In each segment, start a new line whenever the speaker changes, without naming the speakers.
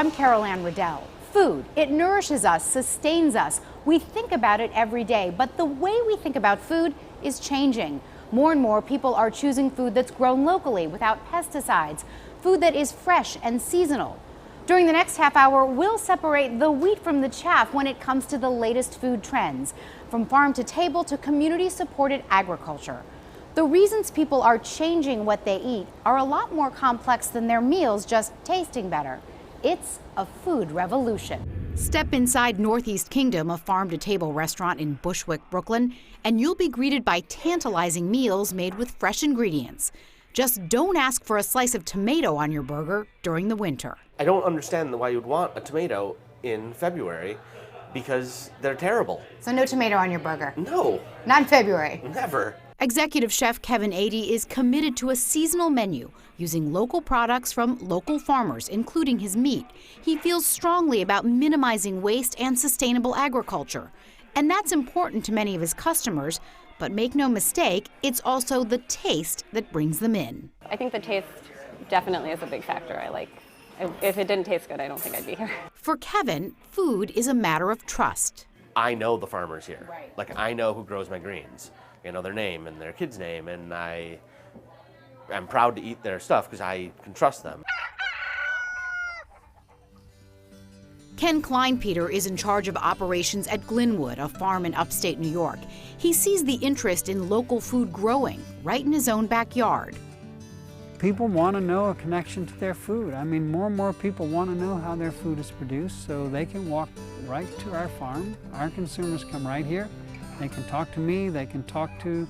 I'm Anne Riddell. Food, it nourishes us, sustains us. We think about it every day, but the way we think about food is changing. More and more people are choosing food that's grown locally without pesticides, food that is fresh and seasonal. During the next half hour, we'll separate the wheat from the chaff when it comes to the latest food trends, from farm to table to community-supported agriculture. The reasons people are changing what they eat are a lot more complex than their meals just tasting better. It's a food revolution. Step inside Northeast Kingdom, a farm-to-table restaurant in Bushwick, Brooklyn, and you'll be greeted by tantalizing meals made with fresh ingredients. Just don't ask for a slice of tomato on your burger during the winter.
I don't understand why you'd want a tomato in February because they're terrible.
So no tomato on your burger?
No.
Not in February?
Never.
Executive Chef Kevin Adey is committed to a seasonal menu using local products from local farmers, including his meat. He feels strongly about minimizing waste and sustainable agriculture. And that's important to many of his customers, but make no mistake, it's also the taste that brings them in.
I think the taste definitely is a big factor. If it didn't taste good, I don't think I'd be here.
For Kevin, food is a matter of trust.
I know the farmers here.
Right.
Like, I know who grows my greens. I know their name and their kid's name, and I'm proud to eat their stuff because I can trust them.
Ken Kleinpeter is in charge of operations at Glenwood, a farm in upstate New York. He sees the interest in local food growing right in his own backyard.
People want to know a connection to their food. I mean, more and more people want to know how their food is produced, so they can walk right to our farm. Our consumers come right here. They can talk to me, they can talk to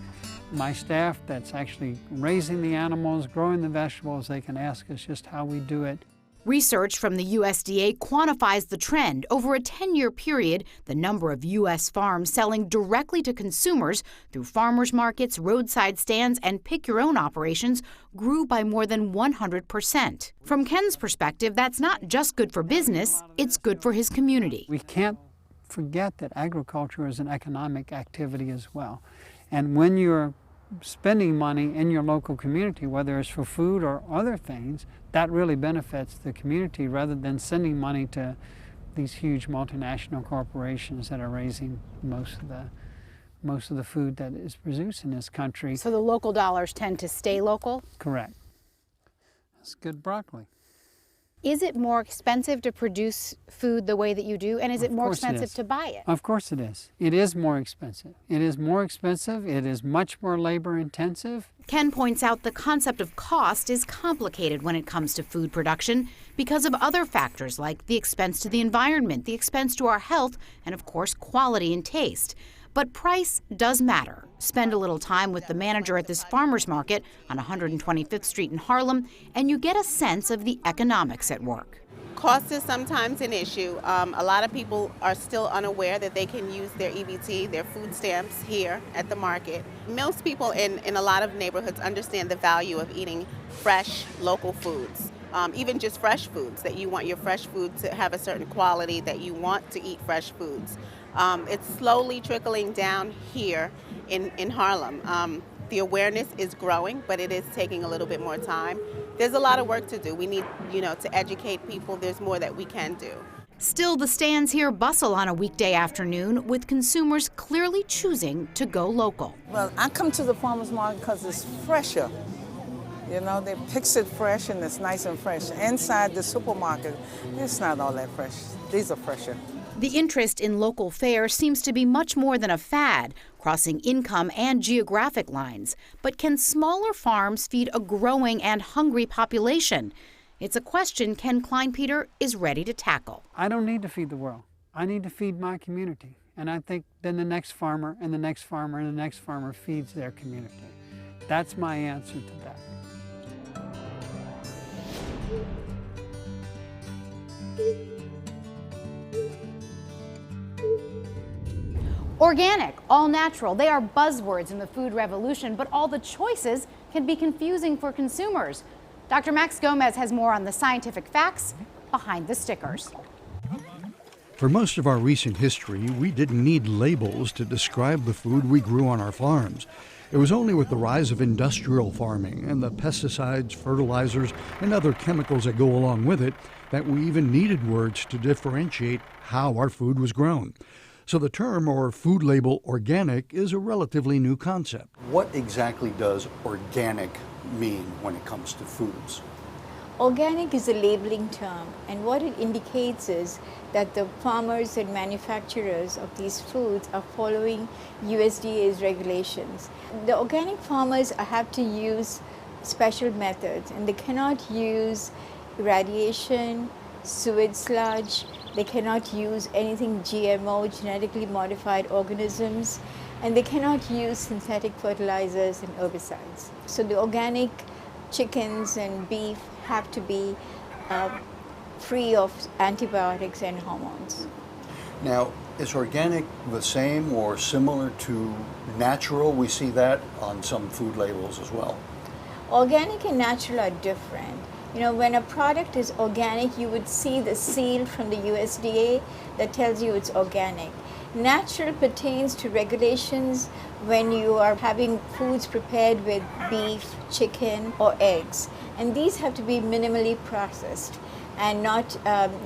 my staff that's actually raising the animals, growing the vegetables. They can ask us just how we do it.
Research from the USDA quantifies the trend. Over a 10-year period, the number of U.S. farms selling directly to consumers through farmers markets, roadside stands, and pick-your-own operations grew by more than 100%. From Ken's perspective, that's not just good for business, it's good for his community.
We can't forget that agriculture is an economic activity as well. And when you're spending money in your local community, whether it's for food or other things, that really benefits the community rather than sending money to these huge multinational corporations that are raising most of the food that is produced in this country.
So the local dollars tend to stay local?
Correct. That's good broccoli.
Is it more expensive to produce food the way that you do, and is it more expensive to buy it?
Of course it is. It is more expensive. It is more expensive. It is much more labor intensive.
Ken points out the concept of cost is complicated when it comes to food production because of other factors like the expense to the environment, the expense to our health, and of course quality and taste. But price does matter. Spend a little time with the manager at this farmer's market on 125th Street in Harlem, and you get a sense of the economics at work.
Cost is sometimes an issue. A lot of people are still unaware that they can use their EBT, their food stamps, here at the market. Most people in a lot of neighborhoods understand the value of eating fresh, local foods. Even just fresh foods, that you want your fresh food to have a certain quality, that you want to eat fresh foods. It's slowly trickling down here in Harlem. The awareness is growing, but it is taking a little bit more time. There's a lot of work to do. We need, to educate people. There's more that we can do.
Still, the stands here bustle on a weekday afternoon, with consumers clearly choosing to go local.
Well, I come to the farmer's market because it's fresher. They picks it fresh and it's nice and fresh. Inside the supermarket, it's not all that fresh. These are fresher.
The interest in local fare seems to be much more than a fad, crossing income and geographic lines. But can smaller farms feed a growing and hungry population? It's a question Ken Kleinpeter is ready to tackle.
I don't need to feed the world. I need to feed my community. And I think then the next farmer and the next farmer and the next farmer feeds their community. That's my answer to that.
Organic, all natural, they are buzzwords in the food revolution, but all the choices can be confusing for consumers. Dr. Max Gomez has more on the scientific facts behind the stickers.
For most of our recent history, we didn't need labels to describe the food we grew on our farms. It was only with the rise of industrial farming and the pesticides, fertilizers, and other chemicals that go along with it that we even needed words to differentiate how our food was grown. So the term or food label organic is a relatively new concept.
What exactly does organic mean when it comes to foods?
Organic is a labeling term, and what it indicates is that the farmers and manufacturers of these foods are following USDA's regulations. The organic farmers have to use special methods, and they cannot use irradiation, sewage sludge, they cannot use anything GMO, genetically modified organisms, and they cannot use synthetic fertilizers and herbicides. So the organic chickens and beef have to be free of antibiotics and hormones.
Now, is organic the same or similar to natural? We see that on some food labels as well.
Organic and natural are different. You know, when a product is organic, you would see the seal from the USDA that tells you it's organic. Natural pertains to regulations when you are having foods prepared with beef, chicken, or eggs. And these have to be minimally processed and not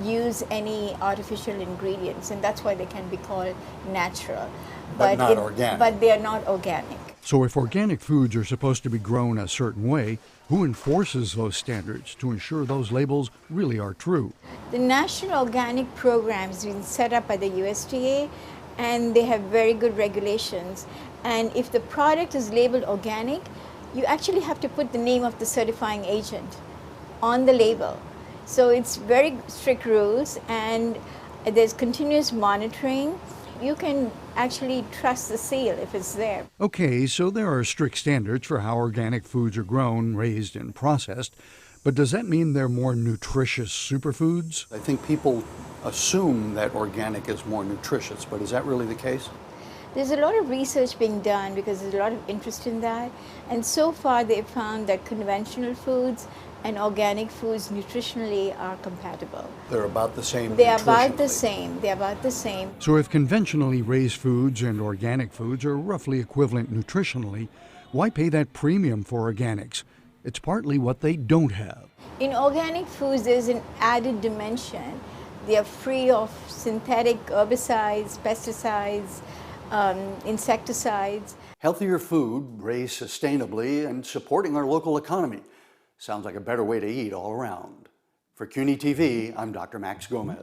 use any artificial ingredients. And that's why they can be called natural.
But not organic.
But they are not organic.
So if organic foods are supposed to be grown a certain way, who enforces those standards to ensure those labels really are true?
The National Organic Program has been set up by the USDA, and they have very good regulations. And if the product is labeled organic, you actually have to put the name of the certifying agent on the label. So it's very strict rules, and there's continuous monitoring. You can actually trust the seal if it's there.
Okay, so there are strict standards for how organic foods are grown, raised, and processed. But does that mean they're more nutritious superfoods?
I think people assume that organic is more nutritious, but is that really the case?
There's a lot of research being done because there's a lot of interest in that. And so far they've found that conventional foods and organic foods nutritionally are compatible.
They're about the same.
They are about the same. They're about the same.
So if conventionally raised foods and organic foods are roughly equivalent nutritionally, why pay that premium for organics? It's partly what they don't have.
In organic foods, there's an added dimension. They are free of synthetic herbicides, pesticides, insecticides.
Healthier food raised sustainably and supporting our local economy. Sounds like a better way to eat all around. For CUNY TV, I'm Dr. Max Gomez.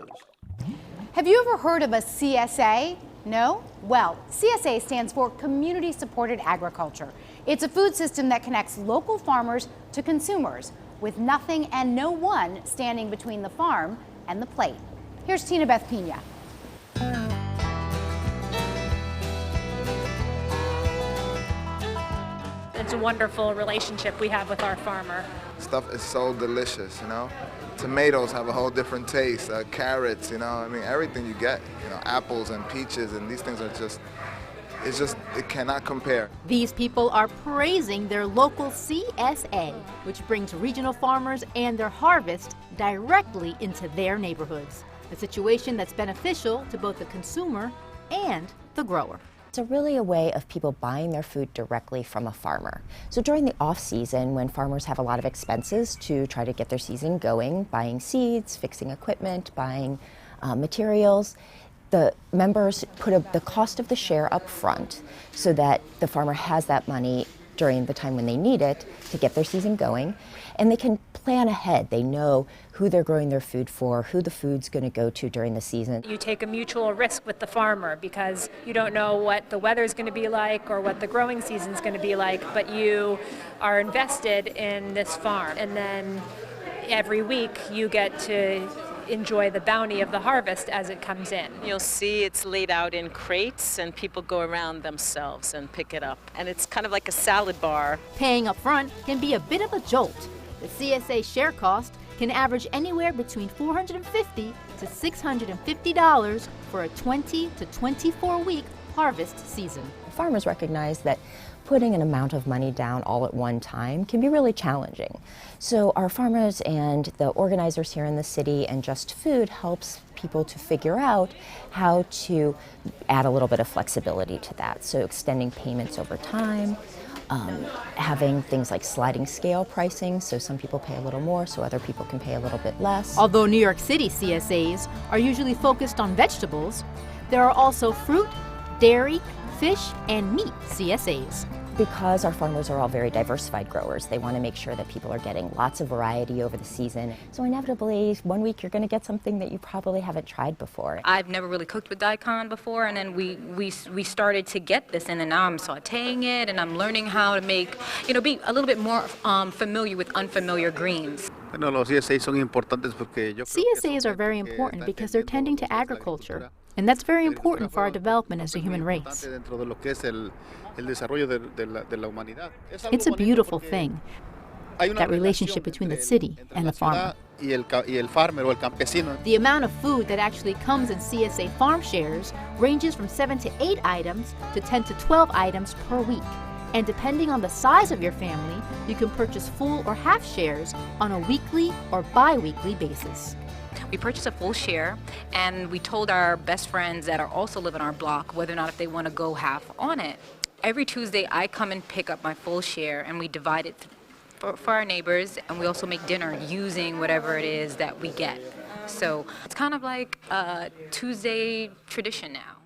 Have you ever heard of a CSA? No? Well, CSA stands for Community Supported Agriculture. It's a food system that connects local farmers to consumers, with nothing and no one standing between the farm and the plate. Here's Tina Beth Pina.
It's a wonderful relationship we have with our farmer.
Stuff is so delicious, you know. Tomatoes have a whole different taste, carrots, you know, I mean, everything you get, you know, apples and peaches, and these things are just, it cannot compare.
These people are praising their local CSA, which brings regional farmers and their harvest directly into their neighborhoods, a situation that's beneficial to both the consumer and the grower.
It's really a way of people buying their food directly from a farmer. So during the off season, when farmers have a lot of expenses to try to get their season going, buying seeds, fixing equipment, buying materials, the members put the cost of the share up front so that the farmer has that money during the time when they need it to get their season going, and they can plan ahead. They know who they're growing their food for, who the food's going to go to during the season.
You take a mutual risk with the farmer because you don't know what the weather's going to be like or what the growing season's going to be like, but you are invested in this farm, and then every week you get to enjoy the bounty of the harvest as it comes in.
You'll see it's laid out in crates and people go around themselves and pick it up. And it's kind of like a salad bar.
Paying up front can be a bit of a jolt. The CSA share cost can average anywhere between $450 to $650 for a 20 to 24-week harvest season.
Farmers recognize that putting an amount of money down all at one time can be really challenging. So our farmers and the organizers here in the city and Just Food helps people to figure out how to add a little bit of flexibility to that. So extending payments over time, having things like sliding scale pricing, so some people pay a little more, so other people can pay a little bit less.
Although New York City CSAs are usually focused on vegetables, there are also fruit, dairy, fish, and meat CSAs.
Because our farmers are all very diversified growers, they want to make sure that people are getting lots of variety over the season. So inevitably, one week you're going to get something that you probably haven't tried before.
I've never really cooked with daikon before, and then we started to get this in, and now I'm sauteing it, and I'm learning how to make, be a little bit more familiar with unfamiliar greens.
CSAs are very important because they're tending to agriculture, and that's very important for our development as a human race. It's a beautiful thing, that relationship between the city and the farmer. The amount of food that actually comes in CSA farm shares ranges from 7 to 8 items to 10 to 12 items per week. And depending on the size of your family, you can purchase full or half shares on a weekly or bi-weekly basis.
We purchased a full share, and we told our best friends that also live in our block whether or not if they want to go half on it. Every Tuesday, I come and pick up my full share, and we divide it for our neighbors, and we also make dinner using whatever it is that we get. So it's kind of like a Tuesday tradition now.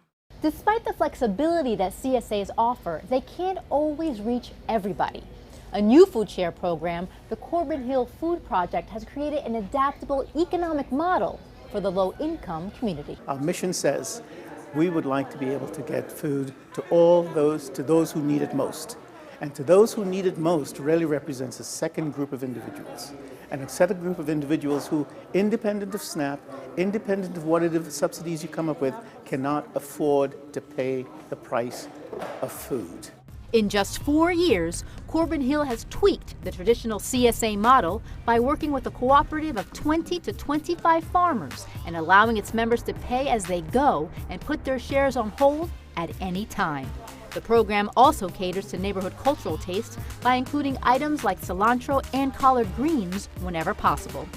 Despite the flexibility that CSAs offer, they can't always reach everybody. A new food share program, the Corbin Hill Food Project, has created an adaptable economic model for the low-income community.
Our mission says we would like to be able to get food to those who need it most. And to those who need it most really represents a second group of individuals. And a second group of individuals who, independent of SNAP, independent of whatever subsidies you come up with, cannot afford to pay the price of food.
In just 4 years, Corbin Hill has tweaked the traditional CSA model by working with a cooperative of 20 to 25 farmers and allowing its members to pay as they go and put their shares on hold at any time. The program also caters to neighborhood cultural tastes by including items like cilantro and collard greens whenever possible.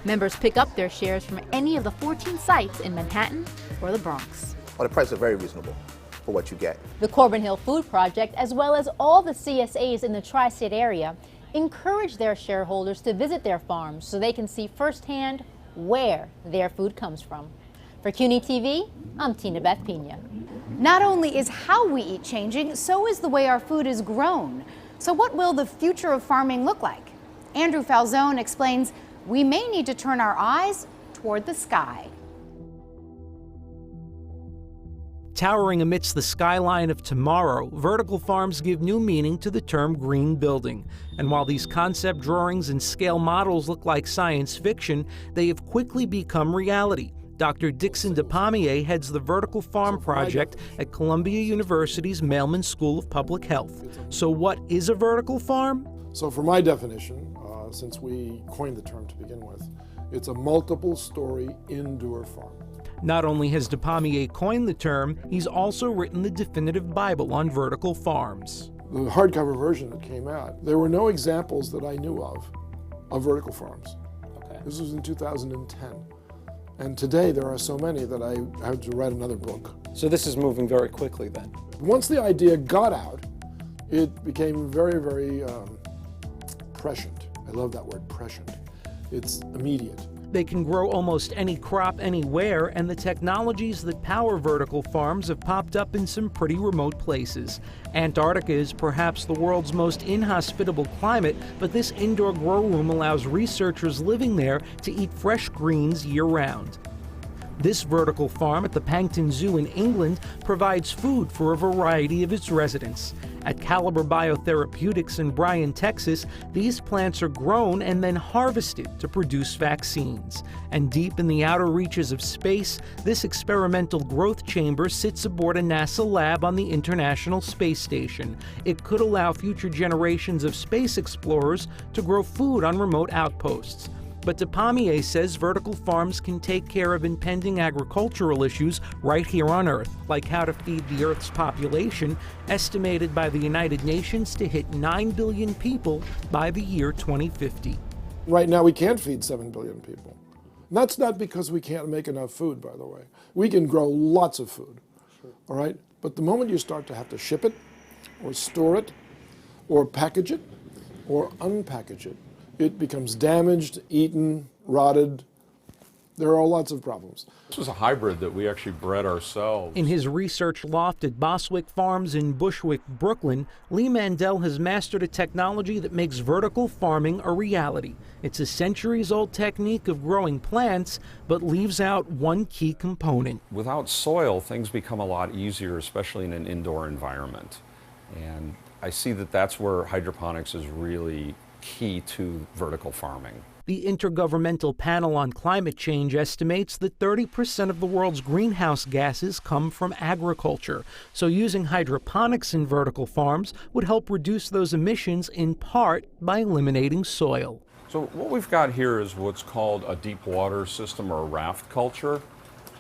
Members pick up their shares from any of the 14 sites in Manhattan or the Bronx.
Well, the prices are very reasonable for what you get.
The Corbin Hill Food Project, as well as all the CSAs in the tri-state area, encourage their shareholders to visit their farms so they can see firsthand where their food comes from. For CUNY TV, I'm Tina Beth Pena. Not only is how we eat changing, so is the way our food is grown. So what will the future of farming look like? Andrew Falzone explains we may need to turn our eyes toward the sky.
Towering amidst the skyline of tomorrow, vertical farms give new meaning to the term green building. And while these concept drawings and scale models look like science fiction, they have quickly become reality. Dr. Dixon DePommier heads the Vertical Farm Project at Columbia University's Mailman School of Public Health. So what is a vertical farm?
So for my definition, since we coined the term to begin with, it's a multiple-story indoor farm.
Not only has DePommier coined the term, he's also written the definitive Bible on vertical farms.
The hardcover version that came out, there were no examples that I knew of vertical farms. Okay. This was in 2010. And today there are so many that I have to write another book.
So this is moving very quickly then?
Once the idea got out, it became very, very prescient. I love that word, prescient. It's immediate.
They can grow almost any crop anywhere, and the technologies that power vertical farms have popped up in some pretty remote places. Antarctica is perhaps the world's most inhospitable climate, but this indoor grow room allows researchers living there to eat fresh greens year-round. This vertical farm at the Pangton Zoo in England provides food for a variety of its residents. At Caliber Biotherapeutics in Bryan, Texas, these plants are grown and then harvested to produce vaccines. And deep in the outer reaches of space, this experimental growth chamber sits aboard a NASA lab on the International Space Station. It could allow future generations of space explorers to grow food on remote outposts. But DePommier says vertical farms can take care of impending agricultural issues right here on Earth, like how to feed the Earth's population, estimated by the United Nations to hit 9 billion people by the year 2050.
Right now we can't feed 7 billion people. And that's not because we can't make enough food, by the way. We can grow lots of food, all right? But the moment you start to have to ship it or store it, or package it or unpackage it. It becomes damaged, eaten, rotted. There are lots of problems.
This was a hybrid that we actually bred ourselves.
In his research loft at Boswick Farms in Bushwick, Brooklyn, Lee Mandel has mastered a technology that makes vertical farming a reality. It's a centuries-old technique of growing plants, but leaves out one key component.
Without soil, things become a lot easier, especially in an indoor environment. And I see that that's where hydroponics is really key to vertical farming.
The Intergovernmental Panel on Climate Change estimates that 30% of the world's greenhouse gases come from agriculture. So using hydroponics in vertical farms would help reduce those emissions in part by eliminating soil.
So what we've got here is what's called a deep water system or a raft culture.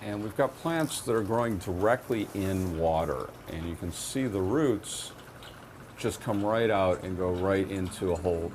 And we've got plants that are growing directly in water. And you can see the roots just come right out and go right into a whole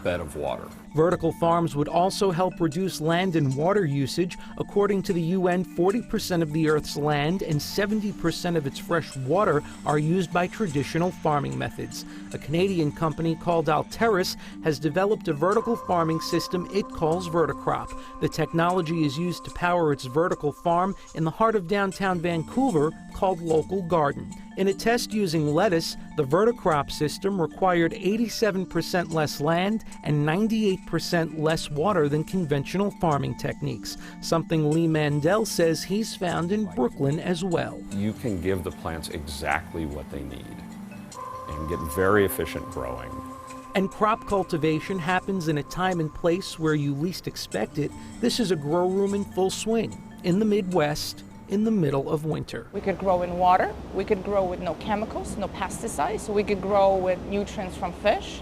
bed of water.
Vertical farms would also help reduce land and water usage. According to the UN, 40% of the Earth's land and 70% of its fresh water are used by traditional farming methods. A Canadian company called Alteris has developed a vertical farming system it calls Verticrop. The technology is used to power its vertical farm in the heart of downtown Vancouver called Local Garden. In a test using lettuce, the Verticrop system required 87% less land and 98% less water than conventional farming techniques, something Lee Mandel says he's found in Brooklyn as well.
You can give the plants exactly what they need and get very efficient growing.
And crop cultivation happens in a time and place where you least expect it. This is a grow room in full swing in the Midwest, in the middle of winter.
We could grow in water, we could grow with no chemicals, no pesticides, so we could grow with nutrients from fish.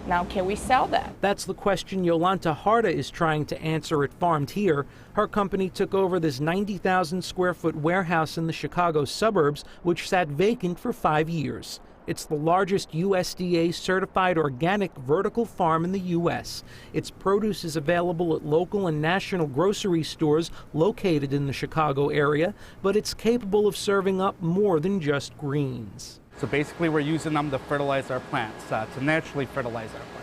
Now, can we sell that?
That's the question Yolanta Harda is trying to answer at Farmed Here. Her company took over this 90,000 square foot warehouse in the Chicago suburbs, which sat vacant for 5 years. It's the largest USDA certified organic vertical farm in the U.S. Its produce is available at local and national grocery stores located in the Chicago area, but it's capable of serving up more than just greens.
So basically we're using them to fertilize our plants, to naturally fertilize our plants.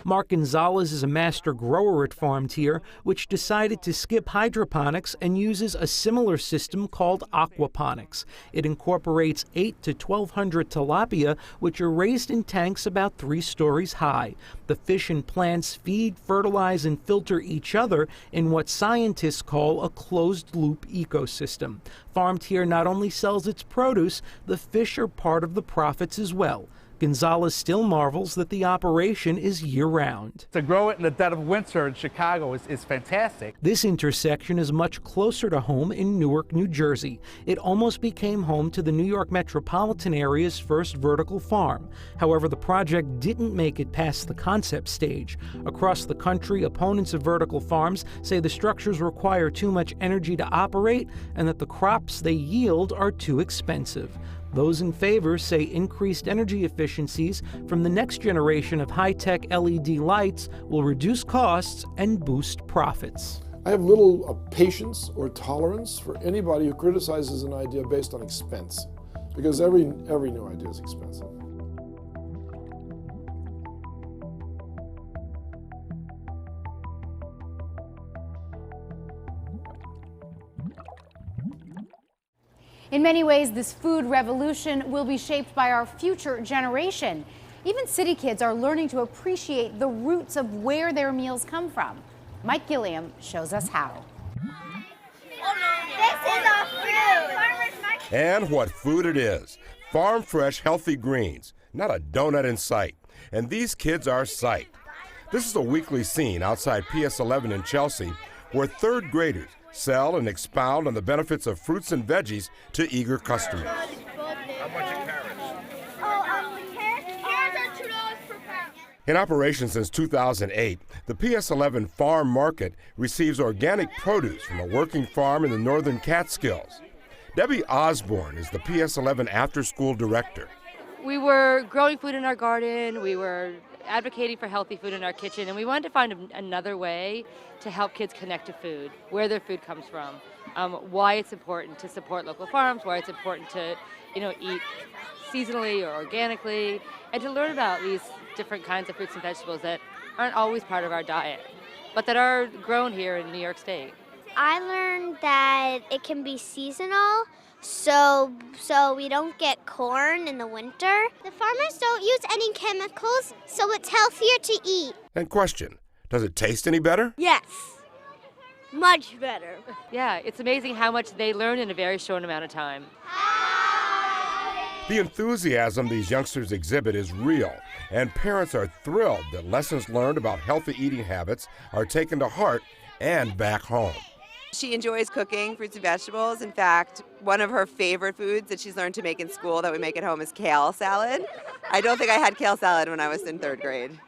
Mark Gonzalez is a master grower at Farmed Here, which decided to skip hydroponics and uses a similar system called aquaponics. It incorporates 8 to 1,200 tilapia, which are raised in tanks about 3 stories high. The fish and plants feed, fertilize, and filter each other in what scientists call a closed-loop ecosystem. Farmed Here not only sells its produce, the fish are part of the profits as well. Gonzalez still marvels that the operation is year-round.
To grow it in the dead of winter in Chicago is fantastic.
This intersection is much closer to home in Newark, New Jersey. It almost became home to the New York metropolitan area's first vertical farm. However, the project didn't make it past the concept stage. Across the country, opponents of vertical farms say the structures require too much energy to operate and that the crops they yield are too expensive. Those in favor say increased energy efficiencies from the next generation of high-tech LED lights will reduce costs and boost profits.
I have little patience or tolerance for anybody who criticizes an idea based on expense, because every new idea is expensive.
In many ways, this food revolution will be shaped by our future generation. Even city kids are learning to appreciate the roots of where their meals come from. Mike Gilliam shows us how.
This is our fruit. And what food it is. Farm fresh, healthy greens. Not a donut in sight. And these kids are psyched. This is a weekly scene outside PS 11 in Chelsea, where third graders sell and expound on the benefits of fruits and veggies to eager customers. How much are carrots are $2 per pound. In operation since 2008, the PS 11 Farm Market receives organic produce from a working farm in the northern Catskills. Debbie Osborne is the PS 11 after-school director.
We were growing food in our garden, we were advocating for healthy food in our kitchen, and we wanted to find another way to help kids connect to food, where their food comes from. why it's important to support local farms, why it's important to, eat seasonally or organically, and to learn about these different kinds of fruits and vegetables that aren't always part of our diet, but that are grown here in New York State.
I learned that it can be seasonal, so we don't get corn in the winter. The farmers don't use any chemicals, so it's healthier to eat.
And question, does it taste any better?
Yes, much better.
Yeah, it's amazing how much they learn in a very short amount of time.
The enthusiasm these youngsters exhibit is real, and parents are thrilled that lessons learned about healthy eating habits are taken to heart and back home.
She enjoys cooking fruits and vegetables. In fact, one of her favorite foods that she's learned to make in school that we make at home is kale salad. I don't think I had kale salad when I was in 3rd grade.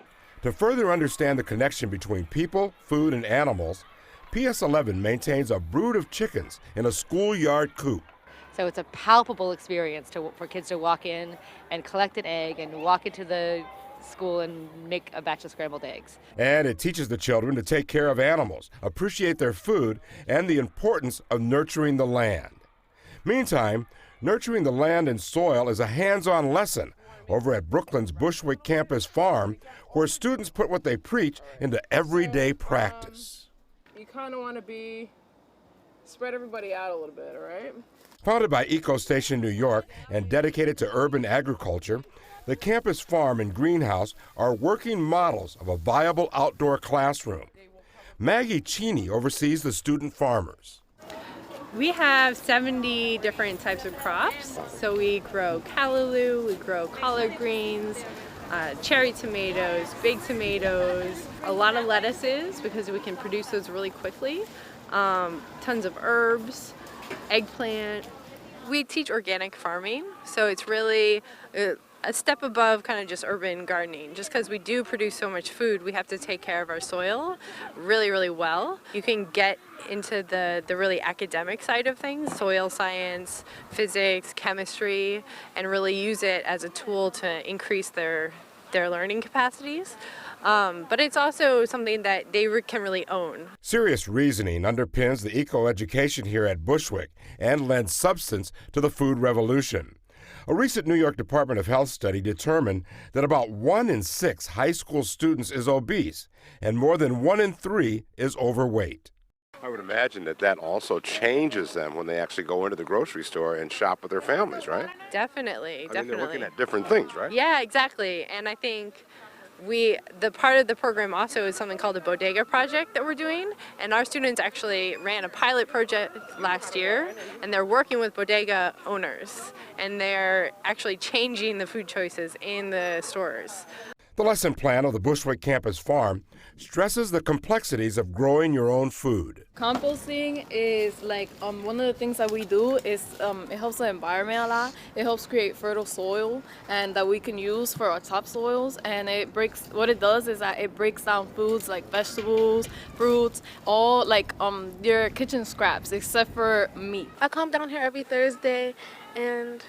To further understand the connection between people, food, and animals, PS11 maintains a brood of chickens in a schoolyard coop.
So it's a palpable experience for kids to walk in and collect an egg and walk into the school and make a batch of scrambled eggs.
And it teaches the children to take care of animals, appreciate their food, and the importance of nurturing the land. Meantime, nurturing the land and soil is a hands-on lesson over at Brooklyn's Bushwick Campus Farm, where students put what they preach into everyday practice.
You kind of want to spread everybody out a little bit, all right?
Founded by EcoStation New York and dedicated to urban agriculture, the campus farm and greenhouse are working models of a viable outdoor classroom. Maggie Cheney oversees the student farmers.
We have 70 different types of crops. So we grow callaloo, we grow collard greens, cherry tomatoes, big tomatoes, a lot of lettuces because we can produce those really quickly, tons of herbs, eggplant. We teach organic farming, so it's really a step above kind of just urban gardening. Just because we do produce so much food, we have to take care of our soil really, really well. You can get into the really academic side of things, soil science, physics, chemistry, and really use it as a tool to increase their learning capacities. But it's also something that they can really own.
Serious reasoning underpins the eco-education here at Bushwick and lends substance to the food revolution. A recent New York Department of Health study determined that about 1 in 6 high school students is obese and more than 1 in 3 is overweight. I would imagine that also changes them when they actually go into the grocery store and shop with their families, right?
Definitely.
They're looking at different things, right?
Yeah, exactly. And I think the part of the program also is something called a bodega project that we're doing, and our students actually ran a pilot project last year, and they're working with bodega owners, and they're actually changing the food choices in the stores.
The lesson plan of the Bushwick Campus Farm stresses the complexities of growing your own food.
Composting is like one of the things that we do is it helps the environment a lot. It helps create fertile soil and that we can use for our topsoils, and what it does is that it breaks down foods like vegetables, fruits, all like your kitchen scraps except for meat.
I come down here every Thursday and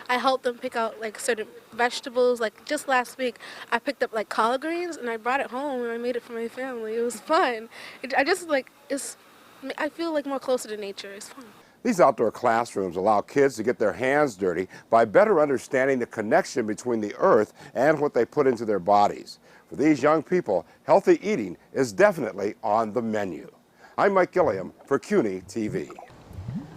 I help them pick out like certain vegetables. Like just last week, I picked up like collard greens and I brought it home and I made it for my family. It was fun. I feel like more closer to nature. It's fun.
These outdoor classrooms allow kids to get their hands dirty by better understanding the connection between the earth and what they put into their bodies. For these young people, healthy eating is definitely on the menu. I'm Mike Gilliam for CUNY TV.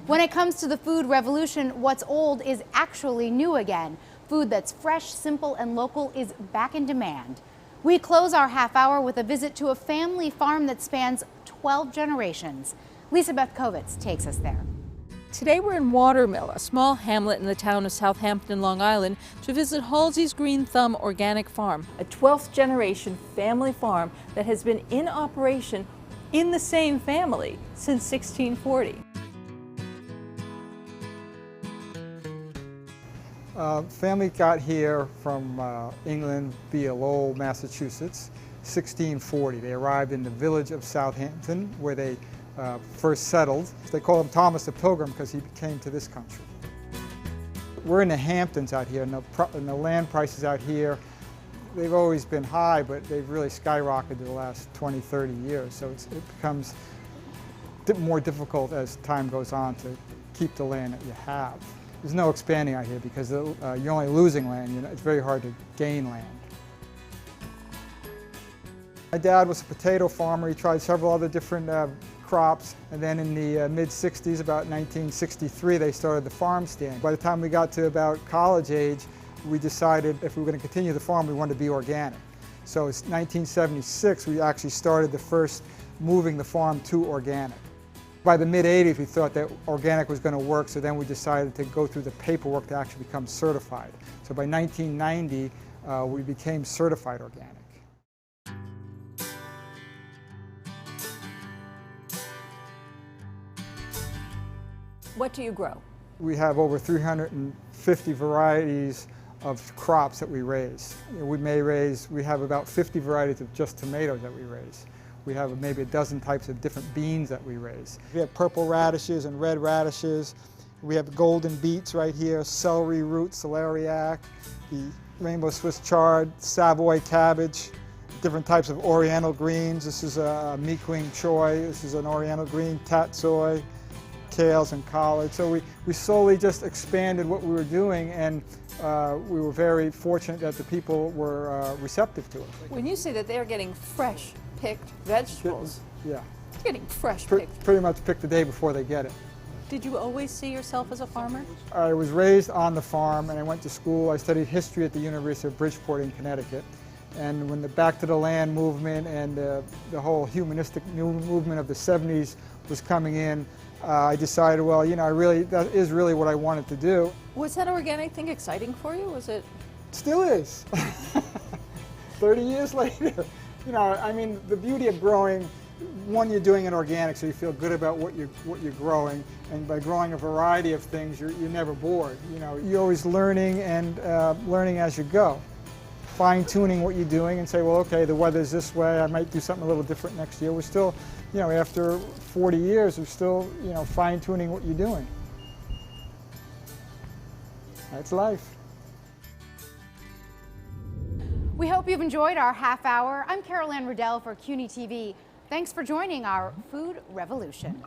When it comes to the food revolution, what's old is actually new again. Food that's fresh, simple, and local is back in demand. We close our half hour with a visit to a family farm that spans 12 generations. Lisa Beth Kovitz takes us there.
Today we're in Watermill, a small hamlet in the town of Southampton, Long Island, to visit Halsey's Green Thumb Organic Farm, a 12th generation family farm that has been in operation in the same family since 1640.
Family got here from England via Lowell, Massachusetts, 1640. They arrived in the village of Southampton where they first settled. They call him Thomas the Pilgrim because he came to this country. We're in the Hamptons out here, and the land prices out here, they've always been high, but they've really skyrocketed the last 20, 30 years. So it becomes more difficult as time goes on to keep the land that you have. There's no expanding out here because you're only losing land. It's very hard to gain land. My dad was a potato farmer. He tried several other different crops, and then in the mid-60s, about 1963, they started the farm stand. By the time we got to about college age, we decided if we were going to continue the farm, we wanted to be organic. So it's 1976, we actually started the first moving the farm to organic. By the mid-80s, we thought that organic was going to work, so then we decided to go through the paperwork to actually become certified. So by 1990, we became certified organic.
What do you grow?
We have over 350 varieties of crops that we raise. We have about 50 varieties of just tomatoes that we raise. We have maybe a dozen types of different beans that we raise. We have purple radishes and red radishes. We have golden beets right here, celery root, celeriac, the rainbow Swiss chard, Savoy cabbage, different types of oriental greens. This is a mi-queen choy. This is an oriental green, tatsoi, kales and collards. So we slowly just expanded what we were doing, and we were very fortunate that the people were receptive to it.
When you say that they're getting fresh picked vegetables,
yeah,
they're getting fresh picked.
Pretty much picked the day before they get it.
Did you always see yourself as a farmer?
I was raised on the farm, and I went to school. I studied history at the University of Bridgeport in Connecticut. And when the Back to the Land movement and the whole humanistic movement of the 70s was coming in, I decided, well, that is really what I wanted to do.
Was that organic thing exciting for you? Was it?
Still is. 30 years later. I mean, the beauty of growing, one, you're doing it organic, so you feel good about what you're growing, and by growing a variety of things, you're never bored. You're always learning and learning as you go. Fine-tuning what you're doing and say, well, okay, the weather's this way, I might do something a little different next year. We're still, after 40 years, we're still, fine-tuning what you're doing. That's life.
We hope you've enjoyed our half hour. I'm Anne Riddell for CUNY TV. Thanks for joining our Food Revolution.